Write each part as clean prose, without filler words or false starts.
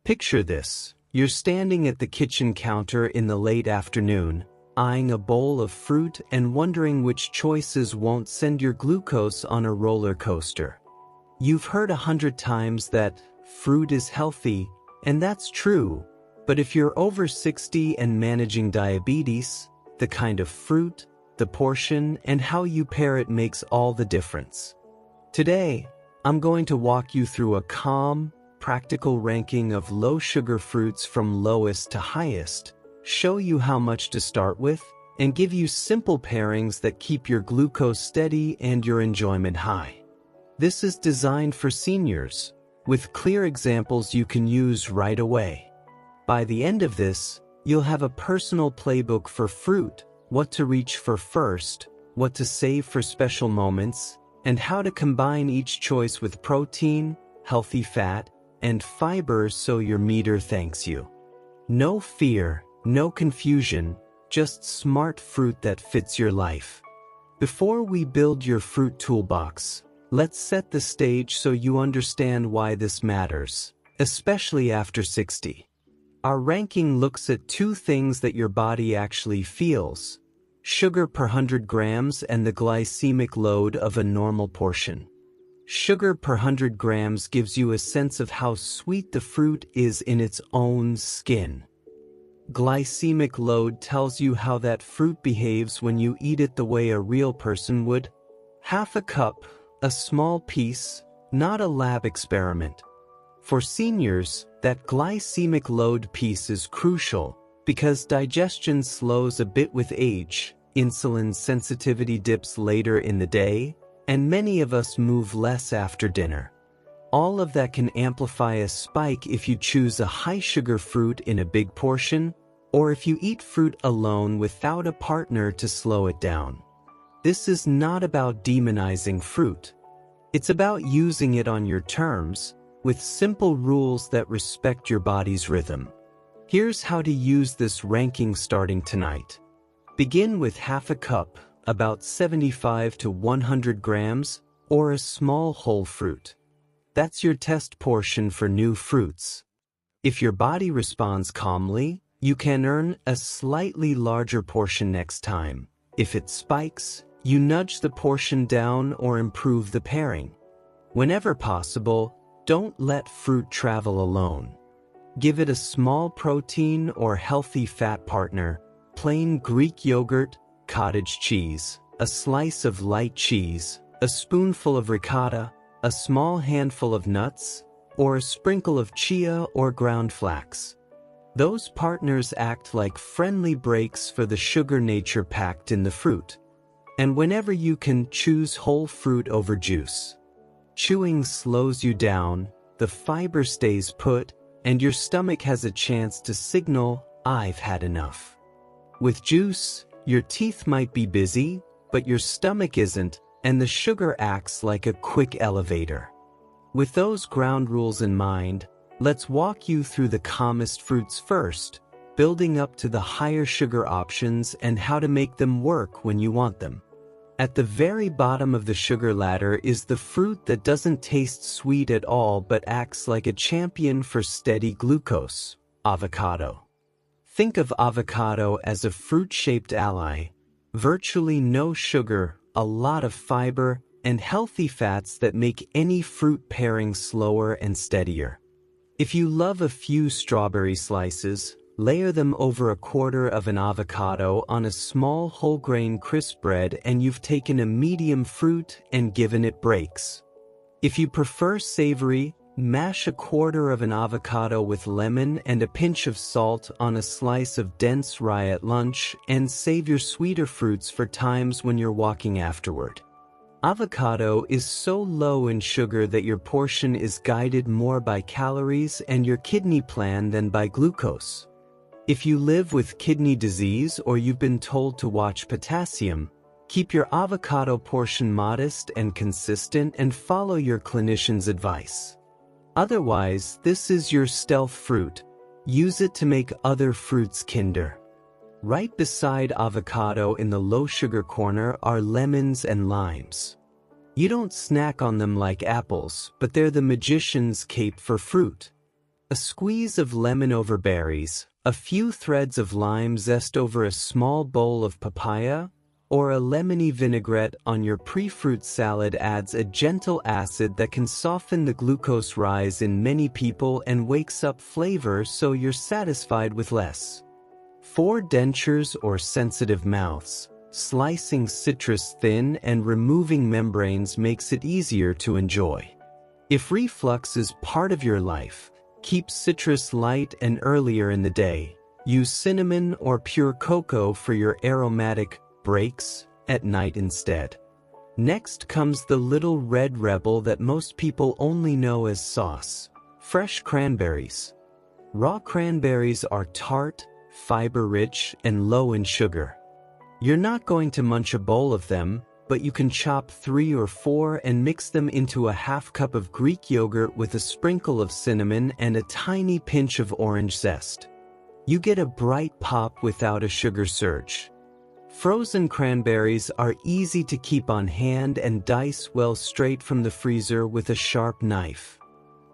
Picture this. You're standing at the kitchen counter in the late afternoon, eyeing a bowl of fruit and wondering which choices won't send your glucose on a roller coaster. You've heard 100 times that fruit is healthy, and that's true, but if you're over 60 and managing diabetes, the kind of fruit, the portion, and how you pair it makes all the difference. Today, I'm going to walk you through a calm, practical ranking of low-sugar fruits from lowest to highest, show you how much to start with, and give you simple pairings that keep your glucose steady and your enjoyment high. This is designed for seniors, with clear examples you can use right away. By the end of this, you'll have a personal playbook for fruit, what to reach for first, what to save for special moments, and how to combine each choice with protein, healthy fat, and fiber so your meter thanks you. No fear, no confusion, just smart fruit that fits your life. Before we build your fruit toolbox, let's set the stage so you understand why this matters, especially after 60. Our ranking looks at two things that your body actually feels: sugar per 100 grams and the glycemic load of a normal portion. Sugar per 100 grams gives you a sense of how sweet the fruit is in its own skin. Glycemic load tells you how that fruit behaves when you eat it the way a real person would. Half a cup, a small piece, not a lab experiment. For seniors, that glycemic load piece is crucial because digestion slows a bit with age, insulin sensitivity dips later in the day, and many of us move less after dinner. All of that can amplify a spike if you choose a high-sugar fruit in a big portion, or if you eat fruit alone without a partner to slow it down. This is not about demonizing fruit. It's about using it on your terms, with simple rules that respect your body's rhythm. Here's how to use this ranking starting tonight. Begin with half a cup, about 75 to 100 grams, or a small whole fruit. That's your test portion for new fruits. If your body responds calmly, you can earn a slightly larger portion next time. If it spikes, you nudge the portion down or improve the pairing. Whenever possible, don't let fruit travel alone. Give it a small protein or healthy fat partner: plain Greek yogurt, cottage cheese, a slice of light cheese, a spoonful of ricotta, a small handful of nuts, or a sprinkle of chia or ground flax. Those partners act like friendly breaks for the sugar nature packed in the fruit. And whenever you can, choose whole fruit over juice. Chewing slows you down, the fiber stays put, and your stomach has a chance to signal, "I've had enough." With juice, your teeth might be busy, but your stomach isn't, and the sugar acts like a quick elevator. With those ground rules in mind, let's walk you through the calmest fruits first, building up to the higher sugar options and how to make them work when you want them. At the very bottom of the sugar ladder is the fruit that doesn't taste sweet at all but acts like a champion for steady glucose: avocado. Think of avocado as a fruit-shaped ally. Virtually no sugar, a lot of fiber, and healthy fats that make any fruit pairing slower and steadier. If you love a few strawberry slices, layer them over a quarter of an avocado on a small whole-grain crisp bread and you've taken a medium fruit and given it breaks. If you prefer savory, mash a quarter of an avocado with lemon and a pinch of salt on a slice of dense rye at lunch and save your sweeter fruits for times when you're walking afterward. Avocado is so low in sugar that your portion is guided more by calories and your kidney plan than by glucose. If you live with kidney disease or you've been told to watch potassium, keep your avocado portion modest and consistent and follow your clinician's advice. Otherwise, this is your stealth fruit. Use it to make other fruits kinder. Right beside avocado in the low-sugar corner are lemons and limes. You don't snack on them like apples, but they're the magician's cape for fruit. A A squeeze of lemon over berries, a few threads of lime zest over a small bowl of papaya, or a lemony vinaigrette on your pre-fruit salad adds a gentle acid that can soften the glucose rise in many people and wakes up flavor so you're satisfied with less. For dentures or sensitive mouths, slicing citrus thin and removing membranes makes it easier to enjoy. If reflux is part of your life, keep citrus light and earlier in the day. Use cinnamon or pure cocoa for your aromatic breaks at night instead. Next comes the little red rebel that most people only know as sauce: fresh cranberries. Raw cranberries are tart, fiber-rich, and low in sugar. You're not going to munch a bowl of them, but you can chop 3 or 4 and mix them into a half cup of Greek yogurt with a sprinkle of cinnamon and a tiny pinch of orange zest. You get a bright pop without a sugar surge. Frozen cranberries are easy to keep on hand and dice well straight from the freezer with a sharp knife.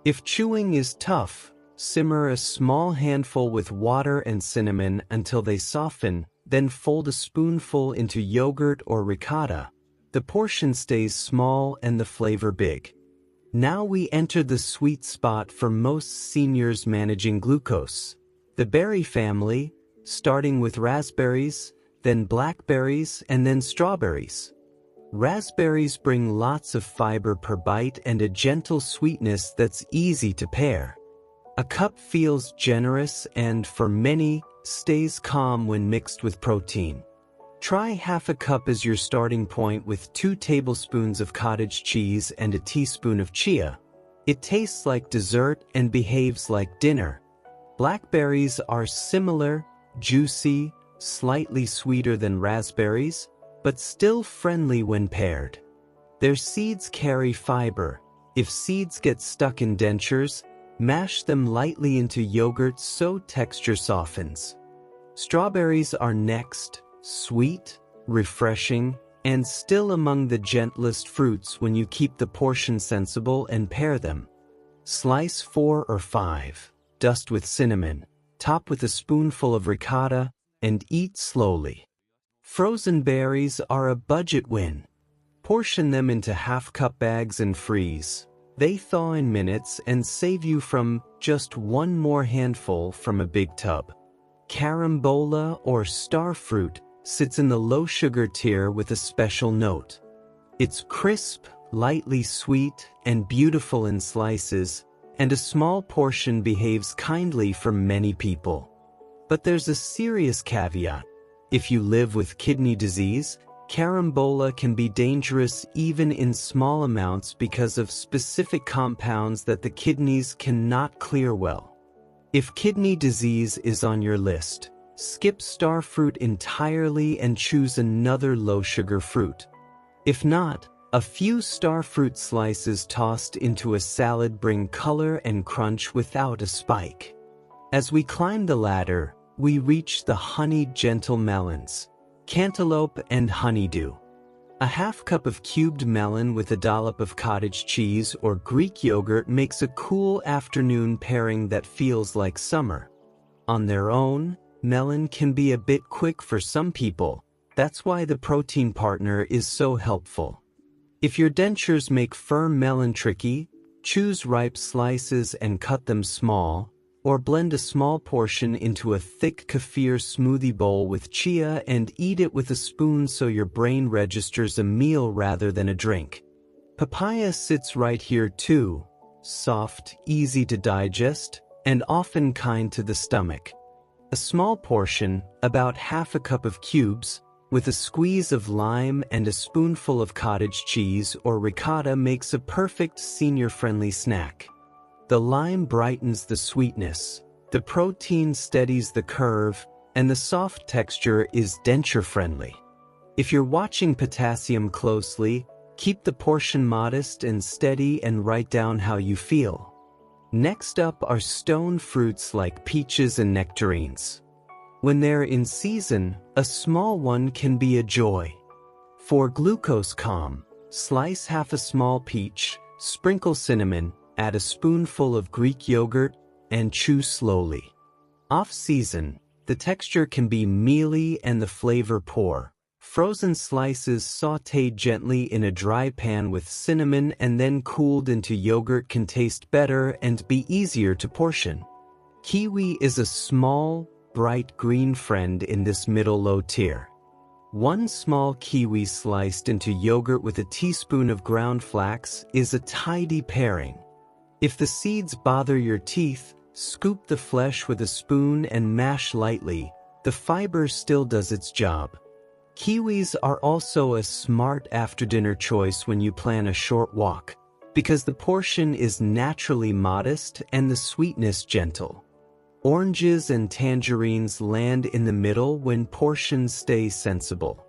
If chewing is tough, simmer a small handful with water and cinnamon until they soften, then fold a spoonful into yogurt or ricotta. The portion stays small and the flavor big. Now we enter the sweet spot for most seniors managing glucose. The berry family, starting with raspberries, then blackberries, and then strawberries. Raspberries bring lots of fiber per bite and a gentle sweetness that's easy to pair. A cup feels generous and, for many, stays calm when mixed with protein. Try half a cup as your starting point with 2 tablespoons of cottage cheese and a teaspoon of chia. It tastes like dessert and behaves like dinner. Blackberries are similar, juicy, slightly sweeter than raspberries, but still friendly when paired. Their seeds carry fiber. If seeds get stuck in dentures, mash them lightly into yogurt so texture softens. Strawberries are next, sweet, refreshing, and still among the gentlest fruits when you keep the portion sensible and pair them. Slice 4 or 5, dust with cinnamon, top with a spoonful of ricotta, and eat slowly. Frozen berries are a budget win. Portion them into half-cup bags and freeze. They thaw in minutes and save you from just one more handful from a big tub. Carambola or starfruit sits in the low-sugar tier with a special note. It's crisp, lightly sweet, and beautiful in slices, and a small portion behaves kindly for many people. But there's a serious caveat. If you live with kidney disease, carambola can be dangerous even in small amounts because of specific compounds that the kidneys cannot clear well. If kidney disease is on your list, skip starfruit entirely and choose another low-sugar fruit. If not, a few starfruit slices tossed into a salad bring color and crunch without a spike. As we climb the ladder, we reach the honeyed gentle melons, cantaloupe and honeydew. A half cup of cubed melon with a dollop of cottage cheese or Greek yogurt makes a cool afternoon pairing that feels like summer. On their own, melon can be a bit quick for some people. That's why the protein partner is so helpful. If your dentures make firm melon tricky, choose ripe slices and cut them small, or blend a small portion into a thick kefir smoothie bowl with chia and eat it with a spoon so your brain registers a meal rather than a drink. Papaya sits right here too, soft, easy to digest, and often kind to the stomach. A small portion, about half a cup of cubes, with a squeeze of lime and a spoonful of cottage cheese or ricotta makes a perfect senior-friendly snack. The lime brightens the sweetness, the protein steadies the curve, and the soft texture is denture-friendly. If you're watching potassium closely, keep the portion modest and steady and write down how you feel. Next up are stone fruits like peaches and nectarines. When they're in season, a small one can be a joy. For glucose calm, slice half a small peach, sprinkle cinnamon, add a spoonful of Greek yogurt, and chew slowly. Off-season, the texture can be mealy and the flavor poor. Frozen slices sautéed gently in a dry pan with cinnamon and then cooled into yogurt can taste better and be easier to portion. Kiwi is a small, bright green friend in this middle-low tier. One small kiwi sliced into yogurt with a teaspoon of ground flax is a tidy pairing. If the seeds bother your teeth, scoop the flesh with a spoon and mash lightly. The fiber still does its job. Kiwis are also a smart after-dinner choice when you plan a short walk, because the portion is naturally modest and the sweetness gentle. Oranges and tangerines land in the middle when portions stay sensible.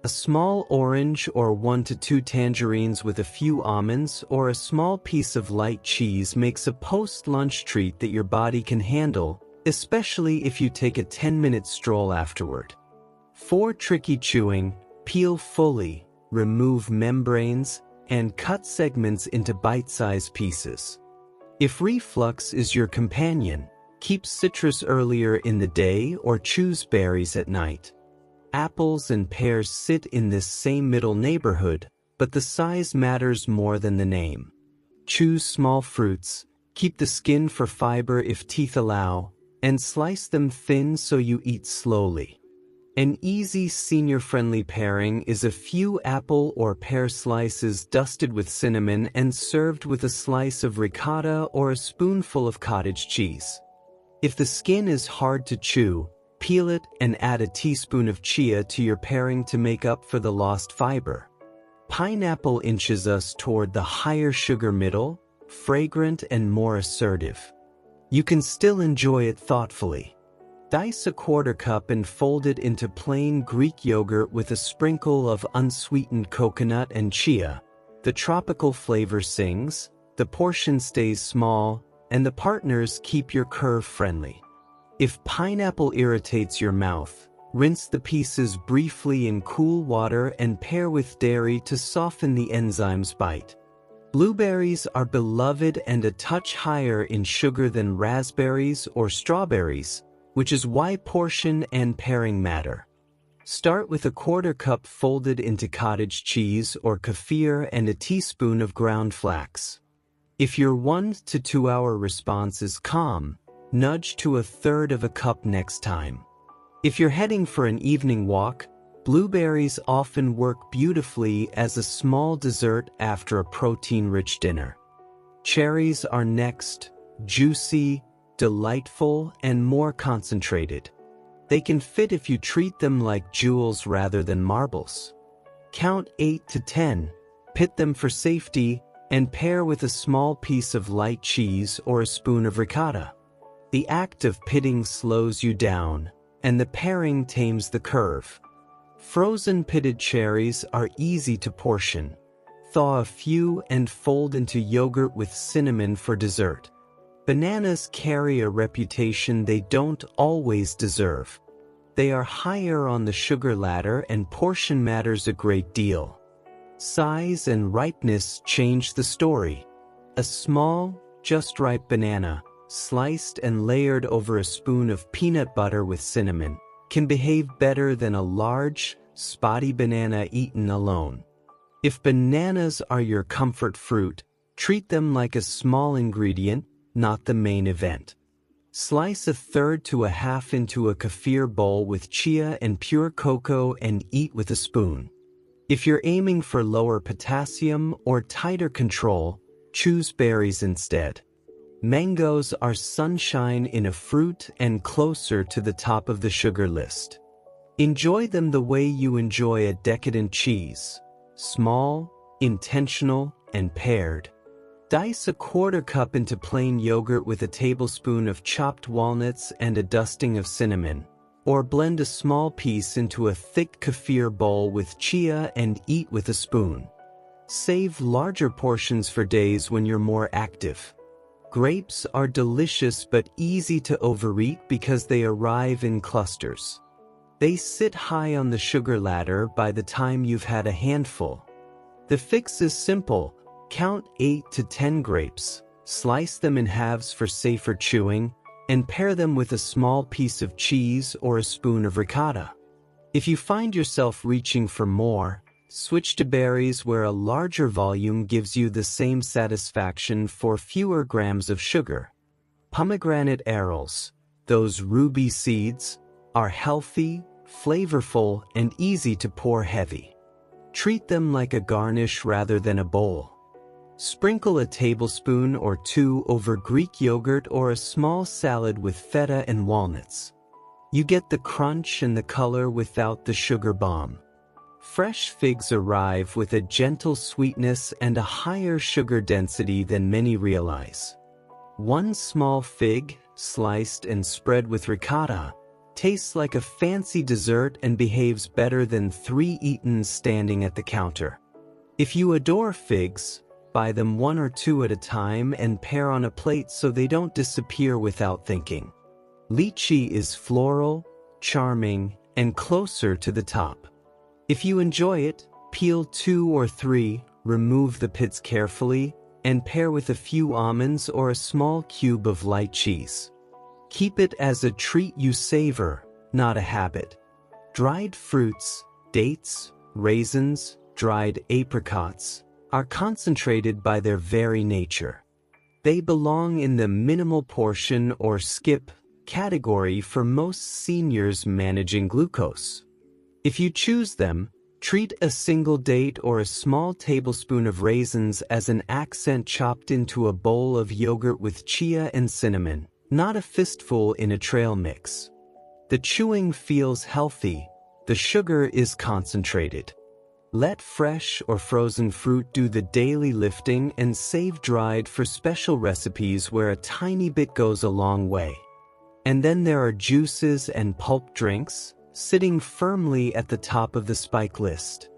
A small orange or 1 to 2 tangerines with a few almonds or a small piece of light cheese makes a post-lunch treat that your body can handle, especially if you take a 10-minute stroll afterward. For tricky chewing, peel fully, remove membranes, and cut segments into bite-sized pieces. If reflux is your companion, keep citrus earlier in the day or choose berries at night. Apples and pears sit in this same middle neighborhood, but the size matters more than the name. Choose small fruits, keep the skin for fiber if teeth allow, and slice them thin so you eat slowly. An easy senior-friendly pairing is a few apple or pear slices dusted with cinnamon and served with a slice of ricotta or a spoonful of cottage cheese. If the skin is hard to chew, peel it and add a teaspoon of chia to your pairing to make up for the lost fiber. Pineapple inches us toward the higher sugar middle, fragrant and more assertive. You can still enjoy it thoughtfully. Dice a quarter cup and fold it into plain Greek yogurt with a sprinkle of unsweetened coconut and chia. The tropical flavor sings, the portion stays small, and the partners keep your curve friendly. If pineapple irritates your mouth, rinse the pieces briefly in cool water and pair with dairy to soften the enzymes bite. Blueberries are beloved and a touch higher in sugar than raspberries or strawberries, which is why portion and pairing matter. Start with a quarter cup folded into cottage cheese or kefir and a teaspoon of ground flax. If your 1 to 2 hour response is calm, nudge to a third of a cup next time. If you're heading for an evening walk, blueberries often work beautifully as a small dessert after a protein-rich dinner. Cherries are next, juicy, delightful, and more concentrated. They can fit if you treat them like jewels rather than marbles. Count 8 to 10, pit them for safety, and pair with a small piece of light cheese or a spoon of ricotta. The act of pitting slows you down, and the pairing tames the curve. Frozen pitted cherries are easy to portion. Thaw a few and fold into yogurt with cinnamon for dessert. Bananas carry a reputation they don't always deserve. They are higher on the sugar ladder and portion matters a great deal. Size and ripeness change the story. A small, just ripe banana, sliced and layered over a spoon of peanut butter with cinnamon, can behave better than a large, spotty banana eaten alone. If bananas are your comfort fruit, treat them like a small ingredient, not the main event. Slice a third to a half into a kefir bowl with chia and pure cocoa and eat with a spoon. If you're aiming for lower potassium or tighter control, choose berries instead. Mangoes are sunshine in a fruit and closer to the top of the sugar list. Enjoy them the way you enjoy a decadent cheese, small, intentional, and paired. Dice a quarter cup into plain yogurt with a tablespoon of chopped walnuts and a dusting of cinnamon, or blend a small piece into a thick kefir bowl with chia and eat with a spoon. Save larger portions for days when you're more active. Grapes are delicious but easy to overeat because they arrive in clusters. They sit high on the sugar ladder by the time you've had a handful. The fix is simple. Count 8 to 10 grapes, Slice them in halves for safer chewing, and pair them with a small piece of cheese or a spoon of ricotta. If you find yourself reaching for more, switch to berries where a larger volume gives you the same satisfaction for fewer grams of sugar. Pomegranate arils, those ruby seeds, are healthy, flavorful, and easy to pour heavy. Treat them like a garnish rather than a bowl. Sprinkle a tablespoon or two over Greek yogurt or a small salad with feta and walnuts. You get the crunch and the color without the sugar bomb. Fresh figs arrive with a gentle sweetness and a higher sugar density than many realize. One small fig, sliced and spread with ricotta, tastes like a fancy dessert and behaves better than 3 eaten standing at the counter. If you adore figs, buy them 1 or 2 at a time and pair on a plate so they don't disappear without thinking. Lychee is floral, charming, and closer to the top. If you enjoy it, peel 2 or 3, remove the pits carefully, and pair with a few almonds or a small cube of light cheese. Keep it as a treat you savor, not a habit. Dried fruits, dates, raisins, dried apricots, are concentrated by their very nature. They belong in the minimal portion or skip category for most seniors managing glucose. If you choose them, treat a single date or a small tablespoon of raisins as an accent chopped into a bowl of yogurt with chia and cinnamon, not a fistful in a trail mix. The chewing feels healthy, the sugar is concentrated. Let fresh or frozen fruit do the daily lifting and save dried for special recipes where a tiny bit goes a long way. And then there are juices and pulp drinks, sitting firmly at the top of the spike list.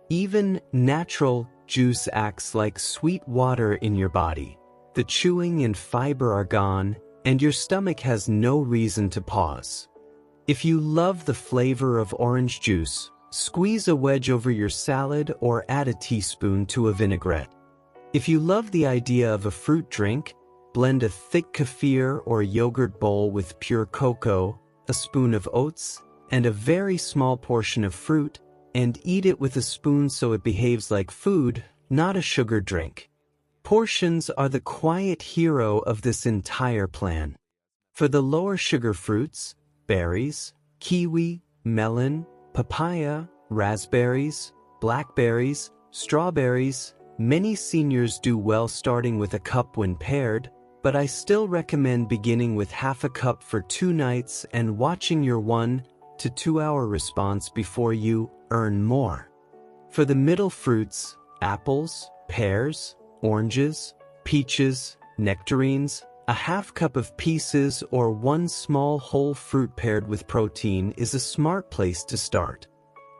Even natural juice acts like sweet water in your body. The chewing and fiber are gone, and your stomach has no reason to pause. If you love the flavor of orange juice, squeeze a wedge over your salad or add a teaspoon to a vinaigrette. If you love the idea of a fruit drink, blend a thick kefir or yogurt bowl with pure cocoa, a spoon of oats, and a very small portion of fruit, and eat it with a spoon so it behaves like food, not a sugar drink. Portions are the quiet hero of this entire plan. For the lower sugar fruits, berries, kiwi, melon, papaya, raspberries, blackberries, strawberries, many seniors do well starting with a cup when paired, but I still recommend beginning with half a cup for 2 nights and watching your 1 to 2 hour response before you earn more. For the middle fruits, apples, pears, oranges, peaches, nectarines, a half cup of pieces or 1 small whole fruit paired with protein is a smart place to start.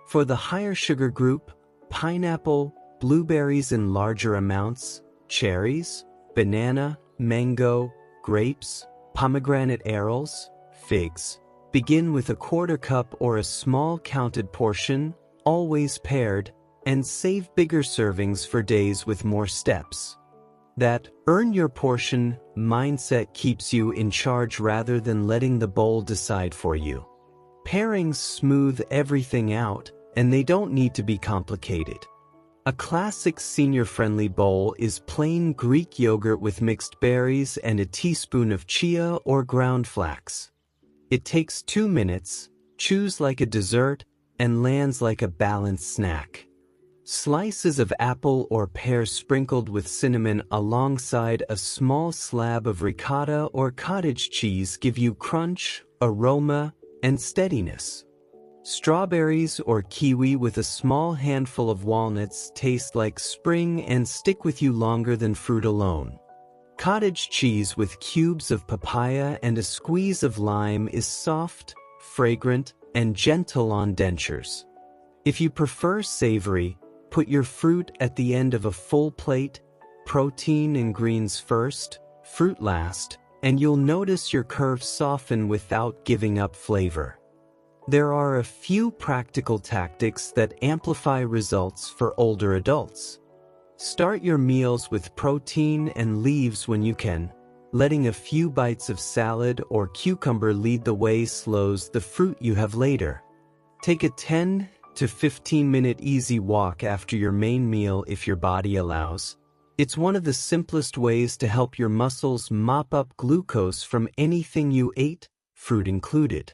For the higher sugar group, pineapple, blueberries in larger amounts, cherries, banana, mango, grapes, pomegranate arils, figs. Begin with a 1/4 cup or a small counted portion, always paired, and save bigger servings for days with more steps. That earn your portion mindset keeps you in charge rather than letting the bowl decide for you. Pairings smooth everything out, and they don't need to be complicated. A classic senior-friendly bowl is plain Greek yogurt with mixed berries and a teaspoon of chia or ground flax. It takes 2 minutes, chews like a dessert, and lands like a balanced snack. Slices of apple or pear sprinkled with cinnamon alongside a small slab of ricotta or cottage cheese give you crunch, aroma, and steadiness. Strawberries or kiwi with a small handful of walnuts taste like spring and stick with you longer than fruit alone. Cottage cheese with cubes of papaya and a squeeze of lime is soft, fragrant, and gentle on dentures. If you prefer savory, put your fruit at the end of a full plate, protein and greens first, fruit last, and you'll notice your curves soften without giving up flavor. There are a few practical tactics that amplify results for older adults. Start your meals with protein and leaves when you can. Letting a few bites of salad or cucumber lead the way slows the fruit you have later. Take a 10 to 15-minute easy walk after your main meal if your body allows. It's one of the simplest ways to help your muscles mop up glucose from anything you ate, fruit included.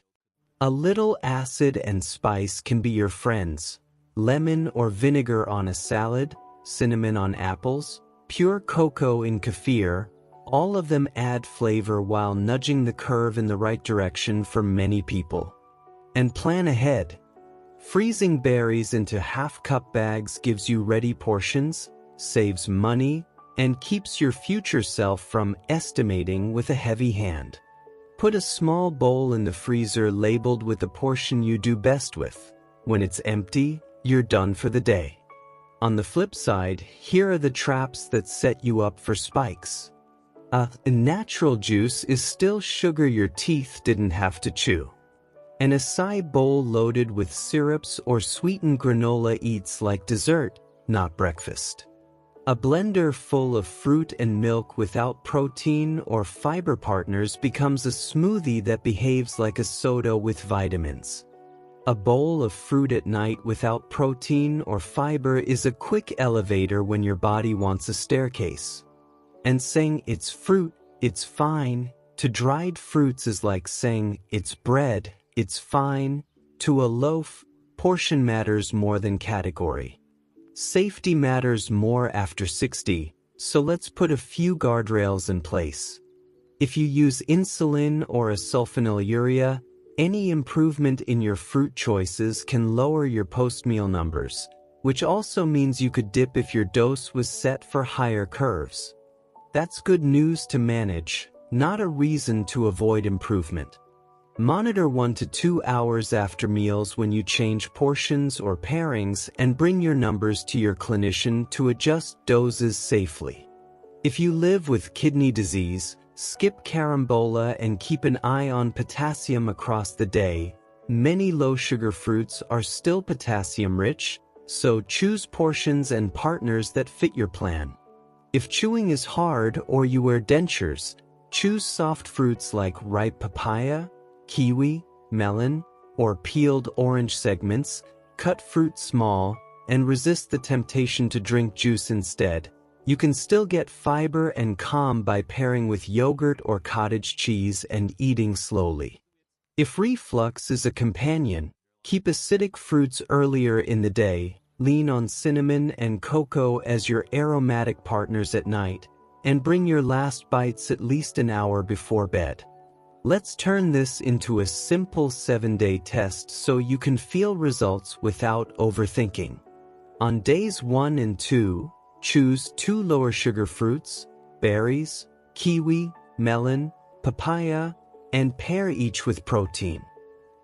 A little acid and spice can be your friends. Lemon or vinegar on a salad, cinnamon on apples, pure cocoa in kefir, all of them add flavor while nudging the curve in the right direction for many people. And plan ahead. Freezing berries into half-cup bags gives you ready portions, saves money, and keeps your future self from estimating with a heavy hand. Put a small bowl in the freezer labeled with the portion you do best with. When it's empty, you're done for the day. On the flip side, here are the traps that set you up for spikes. A natural juice is still sugar your teeth didn't have to chew. An acai bowl loaded with syrups or sweetened granola eats like dessert, not breakfast. A blender full of fruit and milk without protein or fiber partners becomes a smoothie that behaves like a soda with vitamins. A bowl of fruit at night without protein or fiber is a quick elevator when your body wants a staircase. And saying it's fruit, it's fine, to dried fruits is like saying it's bread, it's fine, to a loaf, portion matters more than category. Safety matters more after 60, so let's put a few guardrails in place. If you use insulin or a sulfonylurea, any improvement in your fruit choices can lower your post-meal numbers, which also means you could dip if your dose was set for higher curves. That's good news to manage, not a reason to avoid improvement. Monitor 1 to 2 hours after meals when you change portions or pairings and bring your numbers to your clinician to adjust doses safely. If you live with kidney disease, skip carambola and keep an eye on potassium across the day. Many low-sugar fruits are still potassium-rich, so choose portions and partners that fit your plan. If chewing is hard or you wear dentures, choose soft fruits like ripe papaya, kiwi, melon, or peeled orange segments. Cut fruit small and resist the temptation to drink juice instead. You can still get fiber and calm by pairing with yogurt or cottage cheese and eating slowly. If reflux is a companion, keep acidic fruits earlier in the day, lean on cinnamon and cocoa as your aromatic partners at night, and bring your last bites at least an hour before bed. Let's turn this into a simple 7-day test so you can feel results without overthinking. On days 1 and 2, choose 2 lower sugar fruits, berries, kiwi, melon, papaya, and pair each with protein.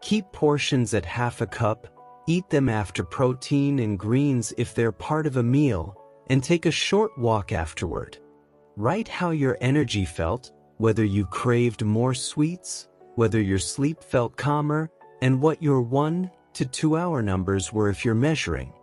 Keep portions at half a cup, eat them after protein and greens if they're part of a meal, and take a short walk afterward. Write how your energy felt, whether you craved more sweets, whether your sleep felt calmer, and what your 1 to 2 hour numbers were if you're measuring.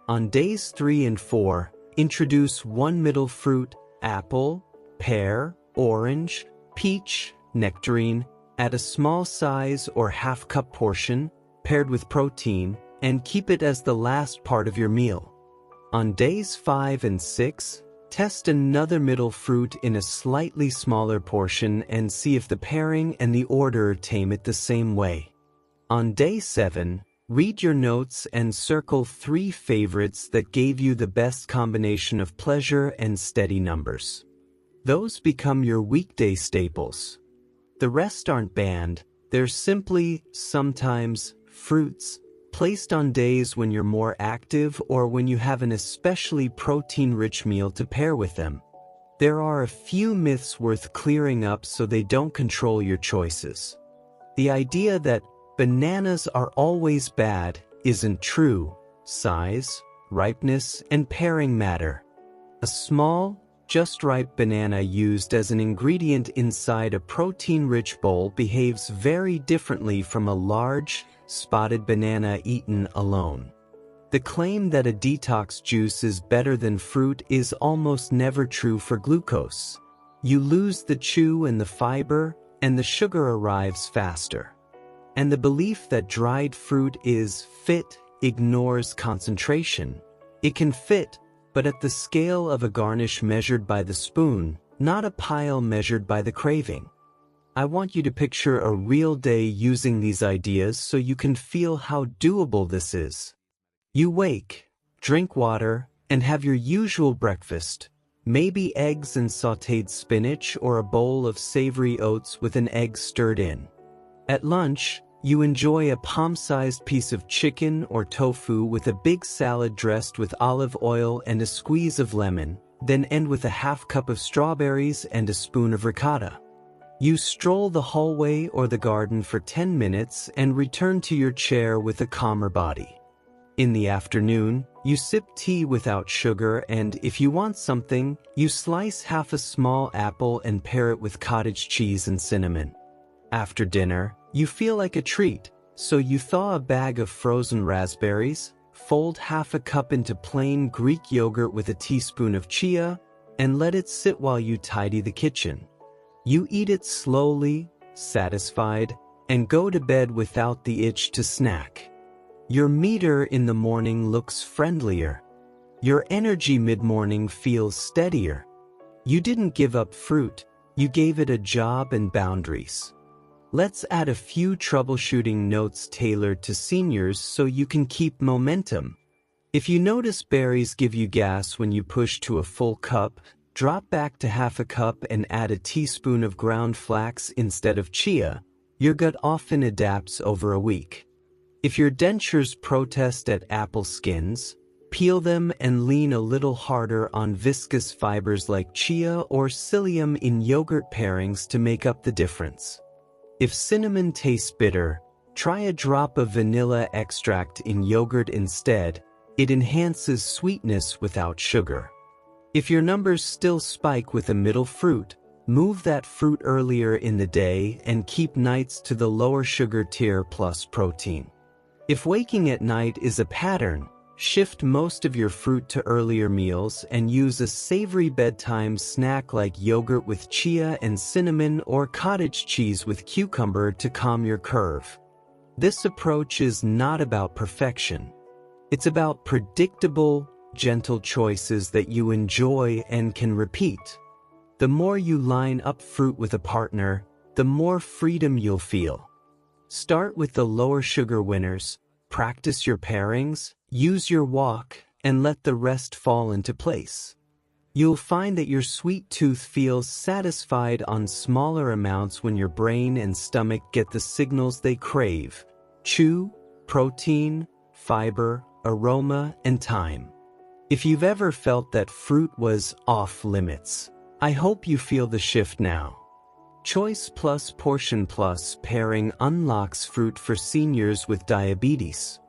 On days 3 and 4, introduce 1 middle fruit, apple, pear, orange, peach, nectarine, at a small size or half-cup portion, paired with protein, and keep it as the last part of your meal. On days 5 and 6, test another middle fruit in a slightly smaller portion and see if the pairing and the order tame it the same way. On day 7, read your notes and circle 3 favorites that gave you the best combination of pleasure and steady numbers. Those become your weekday staples. The rest aren't banned, they're simply, sometimes, fruits, placed on days when you're more active or when you have an especially protein-rich meal to pair with them. There are a few myths worth clearing up so they don't control your choices. The idea that bananas are always bad isn't true. Size, ripeness, and pairing matter. A small, just ripe banana used as an ingredient inside a protein-rich bowl behaves very differently from a large, spotted banana eaten alone. The claim that a detox juice is better than fruit is almost never true for glucose. You lose the chew and the fiber, and the sugar arrives faster. And the belief that dried fruit is fit ignores concentration. It can fit, but at the scale of a garnish measured by the spoon, not a pile measured by the craving. I want you to picture a real day using these ideas so you can feel how doable this is. You wake, drink water, and have your usual breakfast, maybe eggs and sautéed spinach or a bowl of savory oats with an egg stirred in. At lunch, you enjoy a palm-sized piece of chicken or tofu with a big salad dressed with olive oil and a squeeze of lemon, then end with a half cup of strawberries and a spoon of ricotta. You stroll the hallway or the garden for 10 minutes and return to your chair with a calmer body. In the afternoon, you sip tea without sugar and, if you want something, you slice half a small apple and pair it with cottage cheese and cinnamon. After dinner, you feel like a treat, so you thaw a bag of frozen raspberries, fold half a cup into plain Greek yogurt with a teaspoon of chia, and let it sit while you tidy the kitchen. You eat it slowly, satisfied, and go to bed without the itch to snack. Your meter in the morning looks friendlier. Your energy mid-morning feels steadier. You didn't give up fruit, you gave it a job and boundaries. Let's add a few troubleshooting notes tailored to seniors so you can keep momentum. If you notice berries give you gas when you push to a full cup, drop back to half a cup and add a teaspoon of ground flax instead of chia. Your gut often adapts over a week. If your dentures protest at apple skins, peel them and lean a little harder on viscous fibers like chia or psyllium in yogurt pairings to make up the difference. If cinnamon tastes bitter, try a drop of vanilla extract in yogurt instead. It enhances sweetness without sugar. If your numbers still spike with a middle fruit, move that fruit earlier in the day and keep nights to the lower sugar tier plus protein. If waking at night is a pattern, shift most of your fruit to earlier meals and use a savory bedtime snack like yogurt with chia and cinnamon or cottage cheese with cucumber to calm your curve. This approach is not about perfection. It's about predictable, gentle choices that you enjoy and can repeat. The more you line up fruit with a partner, the more freedom you'll feel. Start with the lower sugar winners, practice your pairings, use your walk, and let the rest fall into place. You'll find that your sweet tooth feels satisfied on smaller amounts when your brain and stomach get the signals they crave: chew, protein, fiber, aroma, and time. If you've ever felt that fruit was off limits, I hope you feel the shift now. Choice plus portion plus pairing unlocks fruit for seniors with diabetes.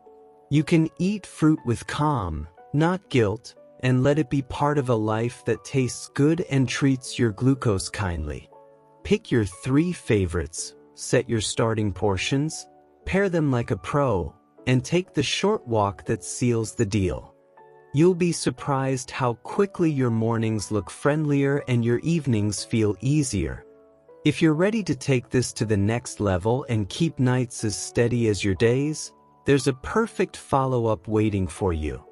You can eat fruit with calm, not guilt, and let it be part of a life that tastes good and treats your glucose kindly. Pick your 3 favorites, set your starting portions, pair them like a pro, and take the short walk that seals the deal. You'll be surprised how quickly your mornings look friendlier and your evenings feel easier. If you're ready to take this to the next level and keep nights as steady as your days, there's a perfect follow-up waiting for you.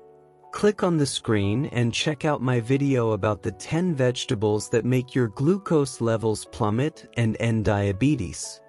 Click on the screen and check out my video about the 10 vegetables that make your glucose levels plummet and end diabetes.